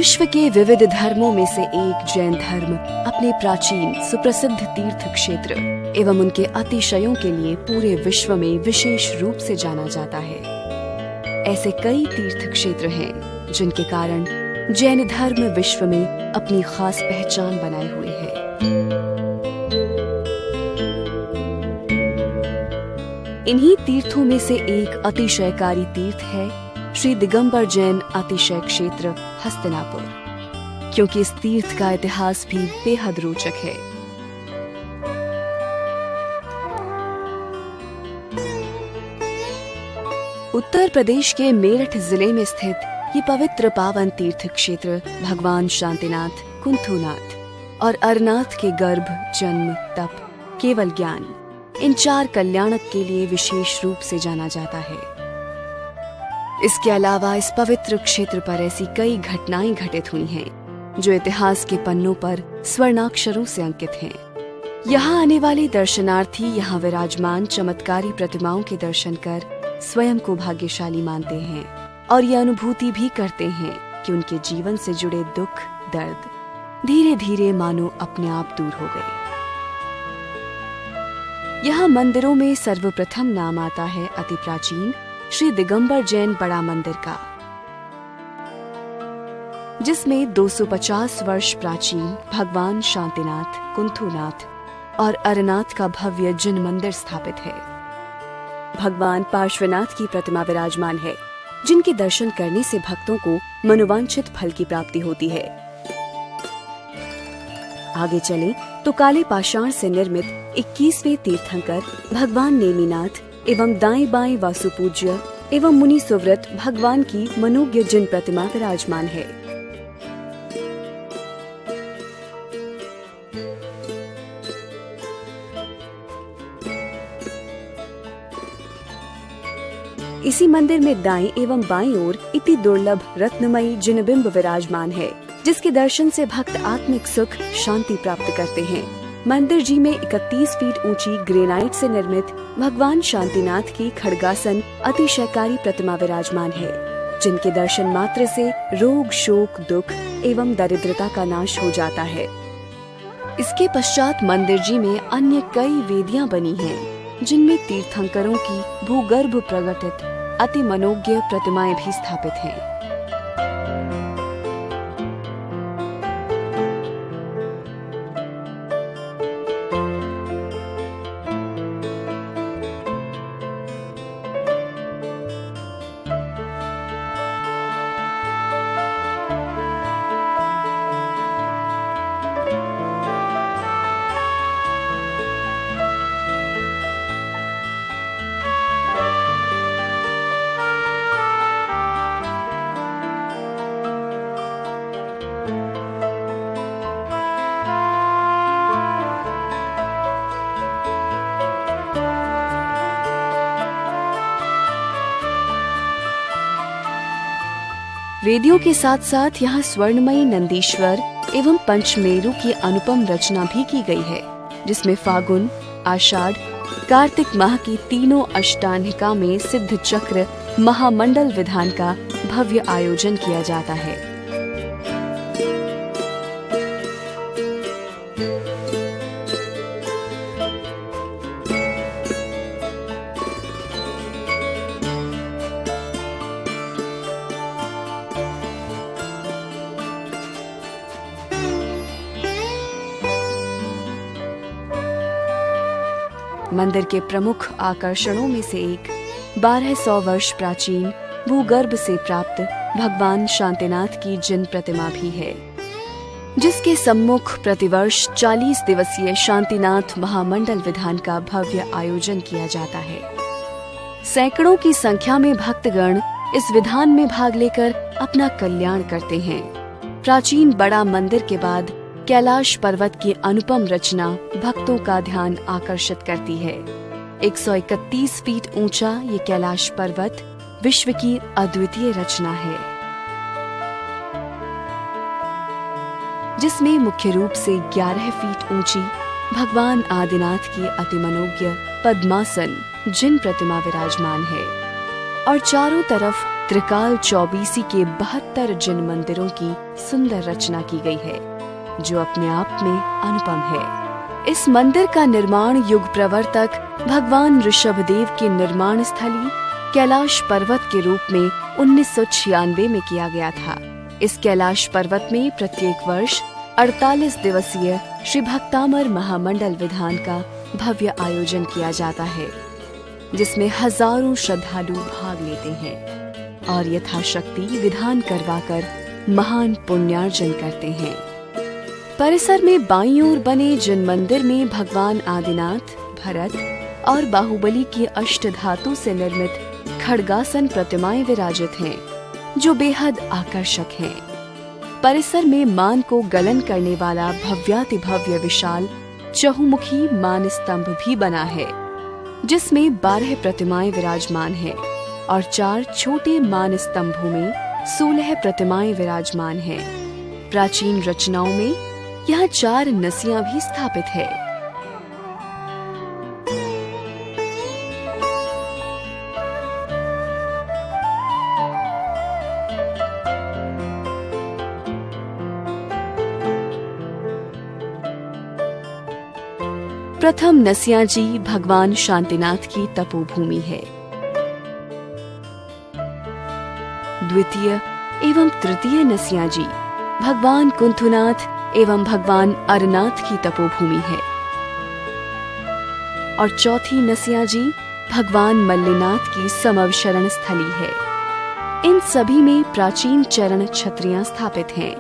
विश्व के विविध धर्मों में से एक जैन धर्म अपने प्राचीन सुप्रसिद्ध तीर्थ क्षेत्र एवं उनके अतिशयों के लिए पूरे विश्व में विशेष रूप से जाना जाता है। ऐसे कई तीर्थ क्षेत्र हैं जिनके कारण जैन धर्म विश्व में अपनी खास पहचान बनाए हुए है। इन्हीं तीर्थों में से एक अतिशयकारी तीर्थ है श्री दिगंबर जैन अतिशय क्षेत्र हस्तिनापुर, क्योंकि इस तीर्थ का इतिहास भी बेहद रोचक है। उत्तर प्रदेश के मेरठ जिले में स्थित ये पवित्र पावन तीर्थ क्षेत्र भगवान शांतिनाथ, कुंथुनाथ और अरनाथ के गर्भ, जन्म, तप, केवल ज्ञान इन चार कल्याणक के लिए विशेष रूप से जाना जाता है। इसके अलावा इस पवित्र क्षेत्र पर ऐसी कई घटनाएं घटित हुई हैं जो इतिहास के पन्नों पर स्वर्णाक्षरों से अंकित हैं। यहाँ आने वाले दर्शनार्थी यहाँ विराजमान चमत्कारी प्रतिमाओं के दर्शन कर स्वयं को भाग्यशाली मानते हैं और ये अनुभूति भी करते हैं कि उनके जीवन से जुड़े दुख, दर्द धीरे धीरे मानो अपने आप दूर हो गए। यहाँ मंदिरों में सर्वप्रथम नाम आता है अति प्राचीन श्री दिगंबर जैन बड़ा मंदिर का, जिसमें 250 वर्ष प्राचीन भगवान शांतिनाथ, कुंथुनाथ और अरनाथ का भव्य जिन मंदिर स्थापित है। भगवान पार्श्वनाथ की प्रतिमा विराजमान है, जिनके दर्शन करने से भक्तों को मनोवांछित फल की प्राप्ति होती है। आगे चलें तो काले पाषाण से निर्मित 21वें तीर्थंकर भगवान नेमिनाथ एवं दाएं बाएं वासुपूज्य एवं मुनि सुव्रत भगवान की मनोज्ञ जिन प्रतिमा विराजमान है। इसी मंदिर में दाएं एवं बाएं ओर इति दुर्लभ रत्नमयी जिनबिंब विराजमान है, जिसके दर्शन से भक्त आत्मिक सुख, शांति प्राप्त करते हैं। मंदिर जी में 31 फीट ऊंची ग्रेनाइट से निर्मित भगवान शांतिनाथ की खड्गासन अतिशयकारी प्रतिमा विराजमान है, जिनके दर्शन मात्र से रोग, शोक, दुख एवं दरिद्रता का नाश हो जाता है। इसके पश्चात मंदिर जी में अन्य कई वेदियां बनी हैं, जिनमें तीर्थंकरों की भूगर्भ प्रकटित अति मनोज्ञ प्रतिमाएं भी स्थापित हैं। वेदियों के साथ साथ यहाँ स्वर्णमयी नंदीश्वर एवं पंचमेरु की अनुपम रचना भी की गई है, जिसमें फागुन, आषाढ़, कार्तिक माह की तीनों अष्टांगिका में सिद्ध चक्र महामंडल विधान का भव्य आयोजन किया जाता है। मंदिर के प्रमुख आकर्षणों में से एक 1200 वर्ष प्राचीन भूगर्भ से प्राप्त भगवान शांतिनाथ की जिन प्रतिमा भी है, जिसके सम्मुख प्रतिवर्ष 40 दिवसीय शांतिनाथ महामंडल विधान का भव्य आयोजन किया जाता है। सैकड़ों की संख्या में भक्तगण इस विधान में भाग लेकर अपना कल्याण करते हैं। प्राचीन बड़ा मंदिर के बाद कैलाश पर्वत की अनुपम रचना भक्तों का ध्यान आकर्षित करती है। 131 फीट ऊंचा ये कैलाश पर्वत विश्व की अद्वितीय रचना है, जिसमें मुख्य रूप से 11 फीट ऊंची भगवान आदिनाथ की अतिमनोज्ञ पद्मासन जिन प्रतिमा विराजमान है और चारों तरफ त्रिकाल चौबीसी के 72 जिन मंदिरों की सुंदर रचना की गई है, जो अपने आप में अनुपम है। इस मंदिर का निर्माण युग प्रवर्तक भगवान ऋषभदेव के निर्माण स्थली कैलाश पर्वत के रूप में 1996 में किया गया था। इस कैलाश पर्वत में प्रत्येक वर्ष 48 दिवसीय श्री भक्तामर महामंडल विधान का भव्य आयोजन किया जाता है, जिसमें हजारों श्रद्धालु भाग लेते हैं और यथाशक्ति विधान करवाकर महान पुण्यार्जन करते हैं। परिसर में बाईं ओर बने जिन मंदिर में भगवान आदिनाथ, भरत और बाहुबली की अष्टधातु से निर्मित खड्गासन प्रतिमाएं विराजित हैं, जो बेहद आकर्षक हैं। परिसर में मान को गलन करने वाला भव्यातिभव्य विशाल चहुमुखी मान स्तंभ भी बना है, जिसमें 12 प्रतिमाएं विराजमान हैं और 4 छोटे मान स्तंभों में 16 प्रतिमाएं विराजमान हैं। प्राचीन रचनाओं में यहाँ 4 नसियां भी स्थापित है। प्रथम नसिया जी भगवान शांतिनाथ की तपोभूमि है। द्वितीय एवं तृतीय नसिया जी भगवान कुंथुनाथ एवं भगवान अरनाथ की तपोभूमि है और चौथी नसिया जी भगवान मल्लिनाथ की समवशरण स्थली है। इन सभी में प्राचीन चरण छत्रियां स्थापित हैं।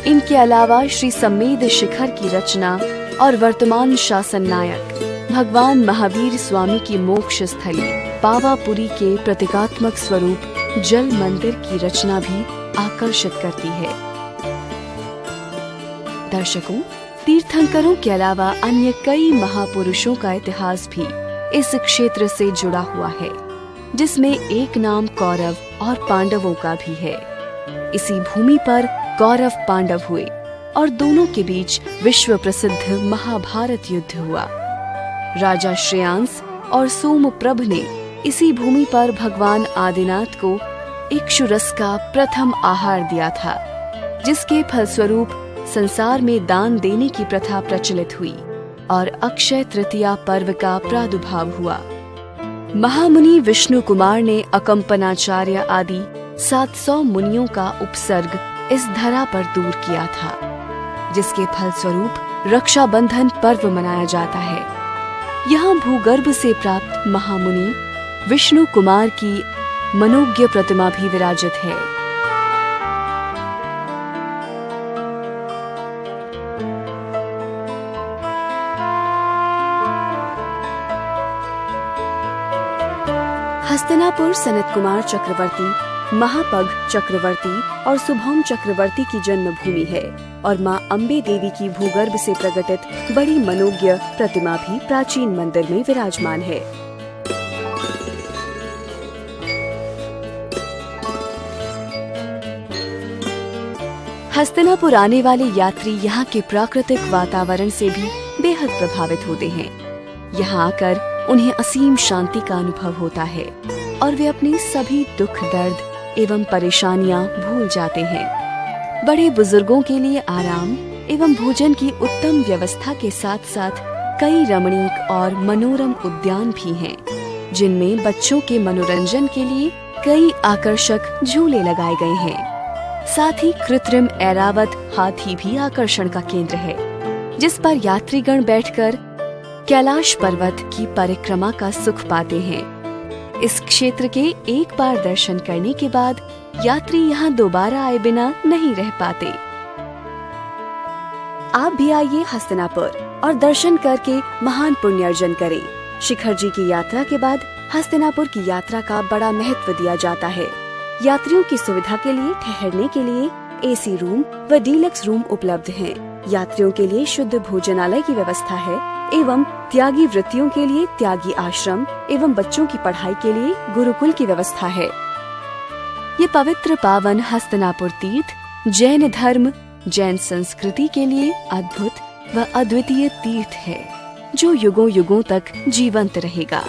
इनके अलावा श्री सम्मेद शिखर की रचना और वर्तमान शासन नायक भगवान महावीर स्वामी की मोक्ष स्थली पावापुरी के प्रतीकात्मक स्वरूप जल मंदिर की रचना भी आकर्षित करती है। दर्शकों, तीर्थंकरों के अलावा अन्य कई महापुरुषों का इतिहास भी इस क्षेत्र से जुड़ा हुआ है, जिसमें एक नाम कौरव और पांडवों का भी है। इसी भूमि पर कौरव पांडव हुए और दोनों के बीच विश्व प्रसिद्ध महाभारत युद्ध हुआ। राजा श्रेयांस और सोमप्रभ ने इसी भूमि पर भगवान आदिनाथ को इक्षुरस का प्रथम आहार दिया था, जिसके फलस्वरूप संसार में दान देने की प्रथा प्रचलित हुई और अक्षय तृतीया पर्व का प्रादुर्भाव हुआ। महामुनि विष्णु कुमार ने अकंपनाचार्य आदि 700 मुनियों का उपसर्ग इस धरा पर दूर किया था, जिसके फलस्वरूप रक्षाबंधन पर्व मनाया जाता है। यहाँ भूगर्भ से प्राप्त महामुनि विष्णु कुमार की मनोज्ञ प्रतिमा भी विराजित है। हस्तिनापुर सनत कुमार चक्रवर्ती, महापग चक्रवर्ती और शुभम चक्रवर्ती की जन्मभूमि है और मां अम्बे देवी की भूगर्भ से प्रकटित बड़ी मनोज्ञ प्रतिमा भी प्राचीन मंदिर में विराजमान है। हस्तिनापुर आने वाले यात्री यहाँ के प्राकृतिक वातावरण से भी बेहद प्रभावित होते हैं। यहाँ आकर उन्हें असीम शांति का अनुभव होता है और वे अपने सभी दुख दर्द एवं परेशानियां भूल जाते हैं। बड़े बुजुर्गों के लिए आराम एवं भोजन की उत्तम व्यवस्था के साथ साथ कई रमणीक और मनोरम उद्यान भी हैं, जिनमें बच्चों के मनोरंजन के लिए कई आकर्षक झूले लगाए गए हैं। साथ ही कृत्रिम ऐरावत हाथी भी आकर्षण का केंद्र है, जिस पर यात्रीगण बैठकर कैलाश पर्वत की परिक्रमा का सुख पाते हैं। इस क्षेत्र के एक बार दर्शन करने के बाद यात्री यहाँ दोबारा आए बिना नहीं रह पाते। आप भी आइए हस्तिनापुर और दर्शन करके महान पुण्यार्जन करें। शिखर जी की यात्रा के बाद हस्तिनापुर की यात्रा का बड़ा महत्व दिया जाता है। यात्रियों की सुविधा के लिए ठहरने के लिए एसी रूम व डीलक्स रूम उपलब्ध हैं। यात्रियों के लिए शुद्ध भोजनालय की व्यवस्था है एवं त्यागी वृत्तियों के लिए त्यागी आश्रम एवं बच्चों की पढ़ाई के लिए गुरुकुल की व्यवस्था है। ये पवित्र पावन हस्तनापुर तीर्थ जैन धर्म, जैन संस्कृति के लिए अद्भुत व अद्वितीय तीर्थ है, जो युगों युगों तक जीवंत रहेगा।